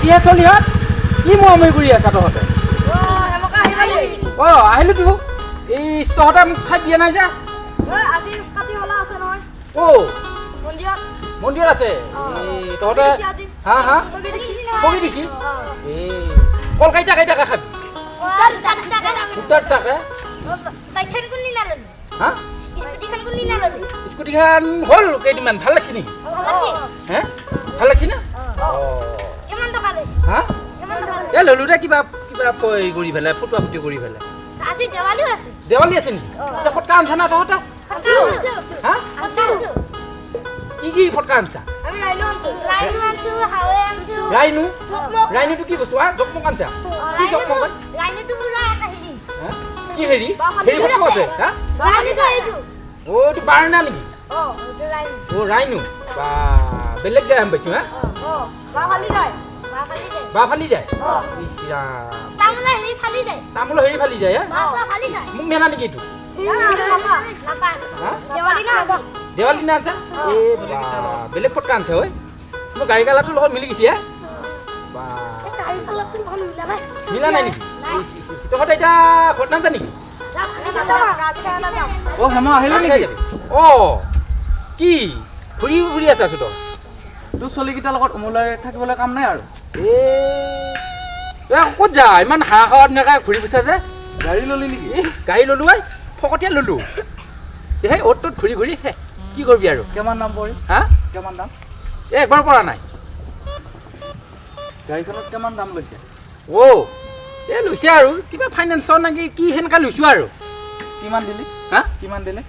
কিহে চলিহঁত কি মৰমৰি কৰি আছা তহঁতে আহিলো তো এই তহঁতে মোক চাই দিয়া নাই যে মন্দিৰত আছে তহঁতে হা হা পকি দিছি এই কল কেইটা কেইটাকে খাবি 70 টাকা হা স্কুটিখন হ'ল কেইদিনমান ভাল লাগছি নেকি হে ভাল লাগছি না হা এ ললো দে কিবা কিবা কৰি পেলাই ফটোৱা ফুটি কৰি পেলাই দেৱালী আছে নেকি ফটকা আনছা না তহঁতে হা কি ফটকা আনছা ৰাইনুটো কি বস্তু জকমক আনছা কি জকমক কি হেৰি ফটকা আছে হা অ এইটো বাৰণা নেকি অ ৰাইনু বা বেলেগ যায় আম পাইছো হা বা ফালি যায় তামোল হেৰি ফালি যায় মোক মেনা নেকি এইটো দেৱালী না আনছা বেলেগ ফটকা আনছা ঐ মোৰ গাড়ী কালাৰটোৰ লগত মিলি গৈছে মিলা নাই নেকি তহঁতে এতিয়া ঘৰত নাযায় নেকি অ হেমা আহিলে নেকি অ কি ঘূৰি আছে আছো তই তোৰ চলিকেইটাৰ লগত উমলাই থাকিবলৈ কাম নাই আৰু ক'ত যা ইমান হাঁহ খাৱা ধুনীয়াকৈ ঘূৰি ফুৰিছা যে গাড়ী ল'লি নেকি গাড়ী ল'লো আই ফকতীয়া ল'লো সেই অ'ত ত'ত ঘূৰি ঘূৰি কি কৰিবি আৰু কিমান দাম পৰি হা কিমান দাম একবাৰ পৰা নাই গাড়ীখনত কিমান দাম লৈছে এই লৈছে আৰু কিবা ফাইনেন্সৰ নেকি কি সেনেকৈ লৈছোঁ আৰু কিমান দিলি হা কিমান দিলে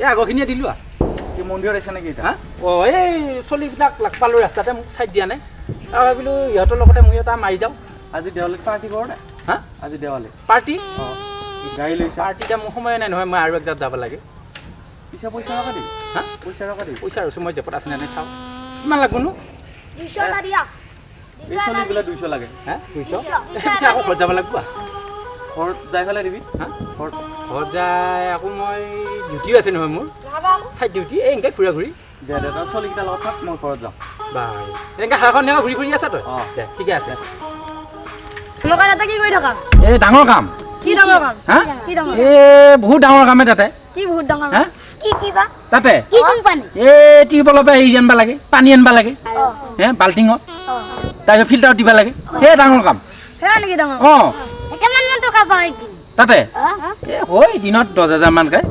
এই আগৰখিনিয়ে দিলোঁ আৰু কি মন্দিৰত আছে নেকি হা এই চলিবিলাক লাগ পালোঁ ৰাস্তাতে মোক চাইড দিয়া নাই আৰু ভাবিলোঁ ইহঁতৰ লগতে মই এটা মাৰি যাওঁ আজি দেৱালীত পাৰ্টি কৰোঁ নে হা আজি দেৱালী পাৰ্টি গাড়ী লৈছে পাৰ্টিটা মোৰ সময় নাই নহয় মই আৰু একজাত যাব লাগে পিছে পইচা ৰখা দিবি হা পইচা ৰৈছোঁ মই জেপত আছে নে চাওঁ কিমান লাগবনো 200 দিয়া এই চলিবিলাক 200 লাগে হা 200 পিছে আকৌ ঘৰত যাব লাগিব ঘৰত যাই পেলাই দিবি হা ঘৰত যাই আকৌ মই ডিউটিও আছে নহয় মোৰ চাইড ডিউটি এই এনেকৈ ঘূৰা ঘূৰি দে তই চলিকেইটাৰ লগত থাক মই ঘৰত যাওঁ বাই এনেকৈ হাঁহখন এনেকৈ ঘূৰি ঘূৰি আছা তই অঁ দে ঠিকে আছে এই ডাঙৰ কাম হা এই বহুত ডাঙৰ কামে তাতে হা তাতে এই টিউবৱেলৰ পৰা হেৰি আনিব লাগে পানী আনিব লাগে হে বাল্টিঙত তাৰপিছত ফিল্টাৰত দিব লাগে সেই ডাঙৰ কাম অঁ তাতে হয় দিনত 10,000 মানকৈ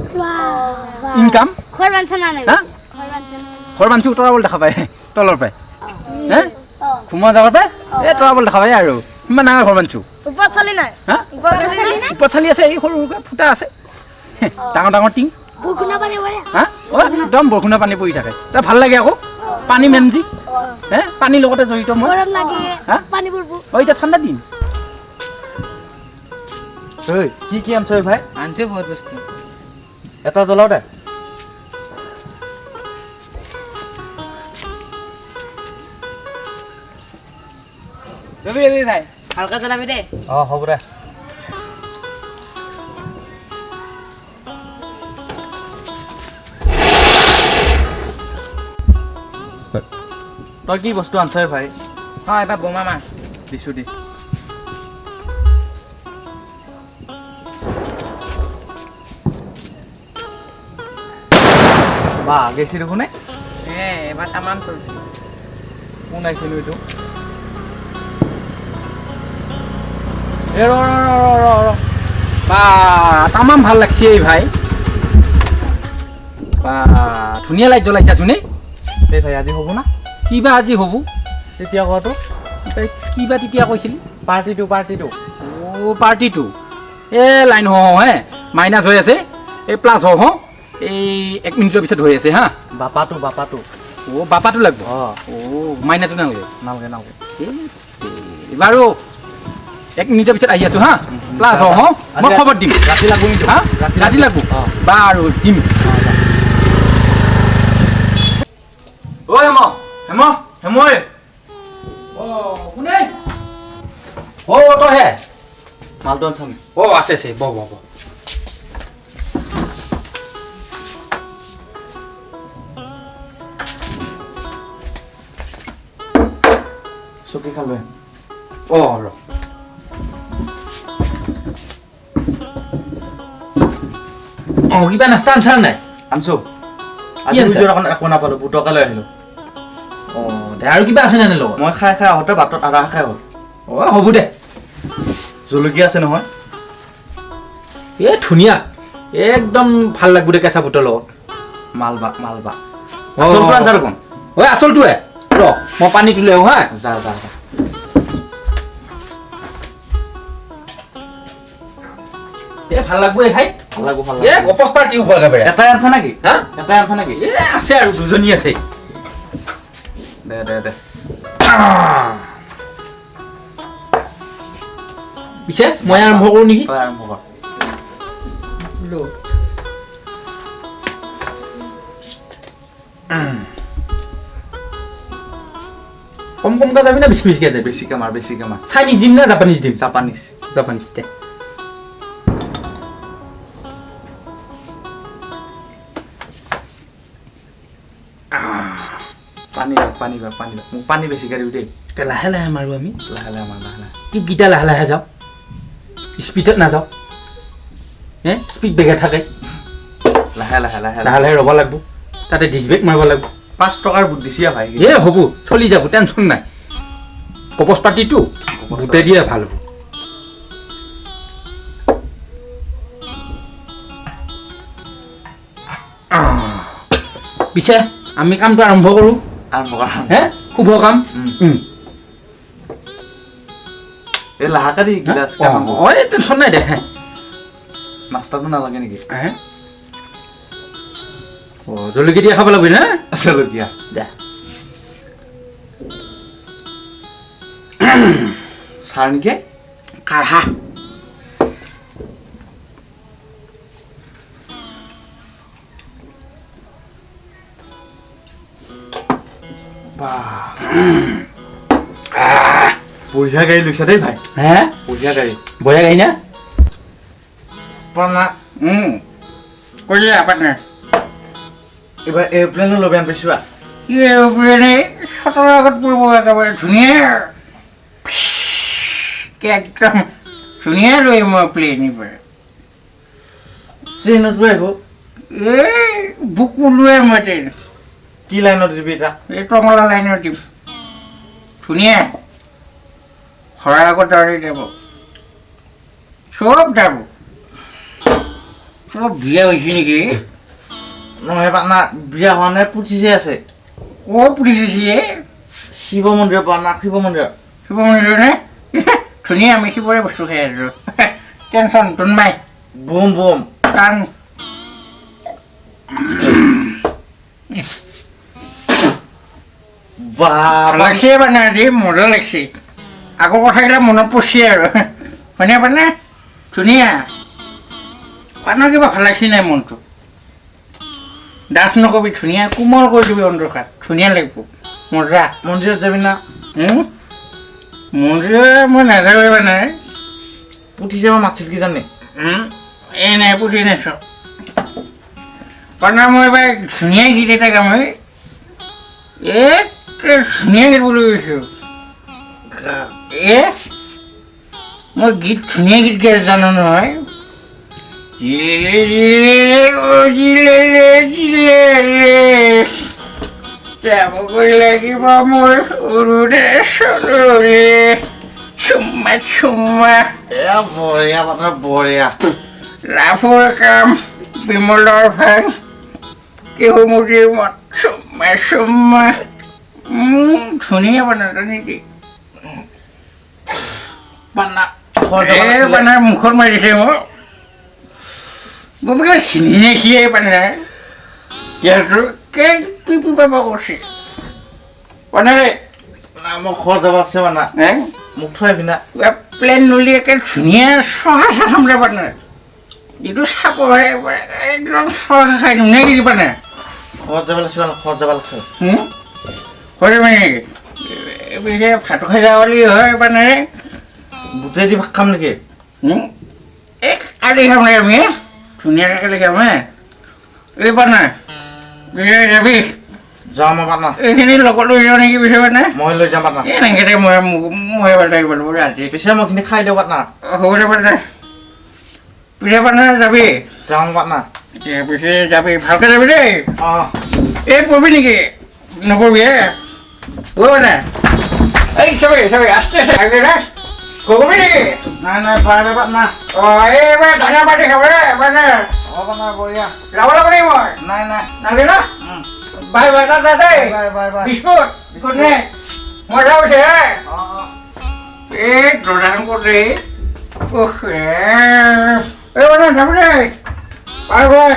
ইনকাম ঘৰ বান্ধি উতৰাবলৈ দেখা পায় তলৰ পৰাই হে ঘুমা যাবৰ পৰাই এই তৰাবলৈ দেখা পায় আৰু ইমান ডাঙৰ ঘৰ বান্ধিছোঁ ওপৰত চালি আছে এই সৰু সৰুকৈ ফুটা আছে ডাঙৰ ডাঙৰ টিং হা একদম বৰষুণৰ পানী পৰি থাকে তাৰ ভাল লাগে আকৌ পানী মেনজি হে পানীৰ লগতে জড়িত মই হা এতিয়া ঠাণ্ডা দিন কি আনছ ভাই আনছে বহুত বস্তু এটা জ্বলাও দে ভাই হালকা জ্বলাবি দে অঁ হ'ব দে তই কি বস্তু আনছ ভাই অঁ এটা বোমা মাছ দিছোঁ দি বা গেছি দেখোন এবাৰ তামাম চলিছে কোন আহিছিলোঁ এইটো বা তামাম ভাল লাগছে এই ভাই বা ধুনীয়া লাইট জ্বলাইছে চোন এই ভাই আজি হ'ব না কিবা আজি হ'ব তেতিয়া কোৱাটো কিবা তেতিয়া কৈছিলি পাৰ্টিটো অ' পাৰ্টিটো এই লাইন হে মাইনাছ হৈ আছে এই প্লাছ হওঁ এই 1 মিনিটৰ পিছত হৈ আছে হা বাপাটো অ' বাপাটো লাগিব অঁ মাইনাটো নালাগে বাৰু 1 মিনিটৰ পিছত আহি আছোঁ হা প্লাছ হওঁ মই খবৰ দিম ৰাতি লাগব কিন্তু হা ৰাতি লাগব বাৰু দিম ঐ হেম কোনে তইহে মালটো আনচাম আছে বহ চকী খালো ৰ কিবা নাস্তা আনছা নাই আনছো আজি এখন একো নাপালো বুটকা লৈ আহিলো আৰু কিবা আছে নে লগত মই খাই আহোঁতে বাটত আধা খাই হ'ল হ'ব দে জলকীয়া আছে নহয় ধুনীয়া একদম ভাল লাগব দে কেঁচা বুটৰ লগত মালবা আচলটো আনছা দেখোন আচলটোৱে ৰ মই পানী তুলি আহোঁ হা যা ভাল লাগব খাই ভাল লাগব গপচ পাৰ্টি হ'ব একেবাৰে এটাই আনছা নেকি আছে আৰু দুজনী আছে দে পিছে মই আৰম্ভ কৰোঁ নেকি আৰম্ভ কৰ কমকৈ যাবি না বেছিকৈ যাবি বেছিকৈ মাৰ চাইনিজ দিম না জাপানিজ দিম জাপানিজ দে পানী মোক পানী বেছিকৈ দিবি দেই লাহে লাহে মাৰোঁ আমি লাহে টিপকেইটা লাহে লাহে যাওঁ স্পীডত নাযাওঁ স্পীড বেগে থাকে লাহে ৰ'ব লাগিব তাতে ডিছবেক মাৰিব লাগিব 5 টকাৰ বুট দিছি ভাই হ'ব চলি যাব টেনশ্যন নাই কপচ পাতিটো বুটে দিয়ে ভাল হ'ব পিছে আমি কামটো আৰম্ভ কৰোঁ শুভ কাম এই লাহাকা দি গিলাচ টেনশ্যন নাই দে নাস্তাটো নালাগে নেকি জলকীয়া দিয়া খাব লাগিব না জলকীয়া দে চাৰ নেকি কাঢ়া বঢ়িয়া গাড়ী লৈছা দেই ভাই বঢ়িয়া গাড়ী না কৰিলে আপোনাৰ এইবাৰ এৰোপ্লেনো ল'ব আন পাইছোঁ এৰোপ্লেনে চতৰ আগত পৰিব একেবাৰে ধুনীয়া একদম ধুনীয়া লৈ মই প্লেন এইবাৰ ট্ৰেইনত লৈ আহিব এই বুক লোৱে মই ট্ৰেইন কি লাইনত দিবি এতিয়া এই টঙলা লাইনত দিম ধুনীয়া খৰাৰ আগত দাঁড়ি যাব চব যাব চব বিয়া হৈছে নেকি নহয় পানা বিয়া হোৱা নাই পুতিছে আছে ক'ত পুতিছে শিৱ মন্দিৰৰ পানা শিৱ মন্দিৰ নে ধুনীয়া আমি শিৱৰে বস্তু খাই আছোঁ টেনশ্যন তোনমাই বুম কাৰণ লাগছে মানে আজি মজা লাগছে আগৰ কথাবিলাক মনত পৰিছে আৰু হয়নে মানে ধুনীয়া পানৰ কিবা ভাল লাগছে নাই মনটো ডাঠ নকবি ধুনীয়া কোমল কৰি দিবি অন্তৰখাত ধুনীয়া লাগিব মজা মন্দিৰত যাবি না মন্দিৰত মই নাযাওঁ মানে পুতিছে মই মাছিল কি জানে এই নাই পুতি নাচাওঁ পানৰ মই এবাৰ ধুনীয়া গীত এটা গাম ধুনীয়া গীত বুলি কৈছোঁ মই গীত ধুনীয়া গীত গাই জানো নহয় যাবগৈ লাগিব মোৰ অৰুণাচলৰে চুম্মা বঢ়িয়া লাভৰ কাম বিমলৰ ভাং কেহুমুটিৰ মত চুম্মা ধুনীয়া বনালা নেকি পানাৰ মুখত মাৰিছে মোক কিবা চিনি নেখিয়ে পানাৰ পিপি পাব কৰিছে পানাৰে মোক ঘৰত যাব আছে মানা মোক থৈ আহিবি না প্লেন নলি একে ধুনীয়া চহা চাম দে পানাৰ যিটো চাব একদম চহা খাই ধুনীয়া কি পানাৰ ঘৰত যাব লাগছে হয় মানে নেকি ভাত খাই যাব বুলি হয় পানাৰে বুটেদি ভাত খাম নেকি এই কালি খাম নে আমি ধুনীয়াকৈ কালি খাম এই পানাৰ যাবি যাওঁ মই পাটনা এইখিনি লগত লৈ যাওঁ নেকি পিছে মানে মই লৈ যাম পাটনা এনেকৈ মই এবাৰ লাগিব ৰাতি পিছে মই এইখিনি খাই দিওঁ পাটনা হ'ব দে মানে পিছে মানে যাবি যাওঁ পাটনা এতিয়া পিছে যাবি ভালকৈ যাবি দেই অঁ এই পঢ়বি নেকি নপঢ়বি হ'ব মানে এই চবেই আস্তে আস্তে আগে না কবি নেকি নাই নাই বাই বাই পাটনা অঁ এইবাৰ ধনিয়া পাতি খাব দে মানে অঁ পাটনা বঢ়িয়া যাব লাগিব মই নাই নাই নালাগে ন বাই বাই দাদা দেই bye bye bye biscuit good night মজা হৈছে হে অঁ অঁ এই দৰ্জাখন ক'ত ৰে এই মানে যাব দেই বাই বাই